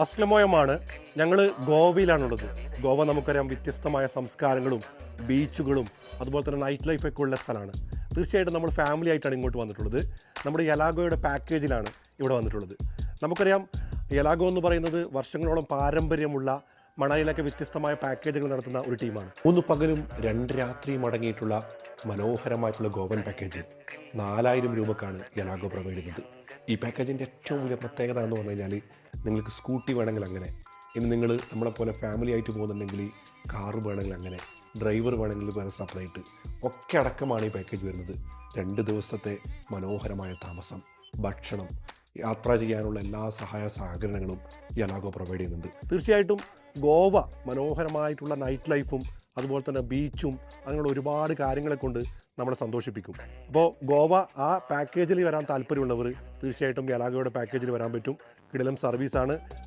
അസ്ലമോയമാണ്. ഞങ്ങൾ ഗോവയിലാണുള്ളത്. ഗോവ നമുക്കറിയാം വ്യത്യസ്തമായ സംസ്കാരങ്ങളും ബീച്ചുകളും അതുപോലെ തന്നെ നൈറ്റ് ലൈഫൊക്കെ ഉള്ള സ്ഥലമാണ്. തീർച്ചയായിട്ടും നമ്മൾ ഫാമിലി ആയിട്ടാണ് ഇങ്ങോട്ട് വന്നിട്ടുള്ളത്. നമ്മുടെ യലാഗോയുടെ പാക്കേജിലാണ് ഇവിടെ വന്നിട്ടുള്ളത്. നമുക്കറിയാം യലാഗോ എന്ന് പറയുന്നത് വർഷങ്ങളോളം പാരമ്പര്യമുള്ള മണാലിയിലൊക്കെ വ്യത്യസ്തമായ പാക്കേജുകൾ നടത്തുന്ന ഒരു ടീമാണ്. 3 പകലും 2 രാത്രിയും അടങ്ങിയിട്ടുള്ള മനോഹരമായിട്ടുള്ള ഗോവൻ പാക്കേജ് 4000 രൂപക്കാണ് യലാഗോ പ്രൊവൈഡ് ചെയ്യുന്നത്. ഈ പാക്കേജിൻ്റെ ഏറ്റവും വലിയ പ്രത്യേകത എന്ന് പറഞ്ഞു കഴിഞ്ഞാൽ നിങ്ങൾക്ക് സ്കൂട്ടി വേണമെങ്കിൽ അങ്ങനെ, ഇനി നിങ്ങൾ നമ്മളെപ്പോലെ ഫാമിലി ആയിട്ട് പോകുന്നുണ്ടെങ്കിൽ കാറ് വേണമെങ്കിൽ അങ്ങനെ, ഡ്രൈവർ വേണമെങ്കിൽ വേറെ സെപ്പറേറ്റ് ഒക്കെ അടക്കമാണ് ഈ പാക്കേജ് വരുന്നത്. 2 ദിവസത്തെ മനോഹരമായ താമസം, ഭക്ഷണം, യാത്ര ചെയ്യാനുള്ള എല്ലാ സഹായ സഹകരണങ്ങളും യലാഗോ പ്രൊവൈഡ് ചെയ്യുന്നുണ്ട്. തീർച്ചയായിട്ടും ഗോവ മനോഹരമായിട്ടുള്ള നൈറ്റ് ലൈഫും അതുപോലെ തന്നെ ബീച്ചും അങ്ങനെയുള്ള ഒരുപാട് കാര്യങ്ങളെ കൊണ്ട് നമ്മളെ സന്തോഷിപ്പിക്കും. അപ്പോൾ ഗോവ ആ പാക്കേജിൽ വരാൻ താല്പര്യമുള്ളവർ തീർച്ചയായിട്ടും യലാഗോയുടെ പാക്കേജിൽ വരാൻ പറ്റും. കിടിലം സർവീസാണ്.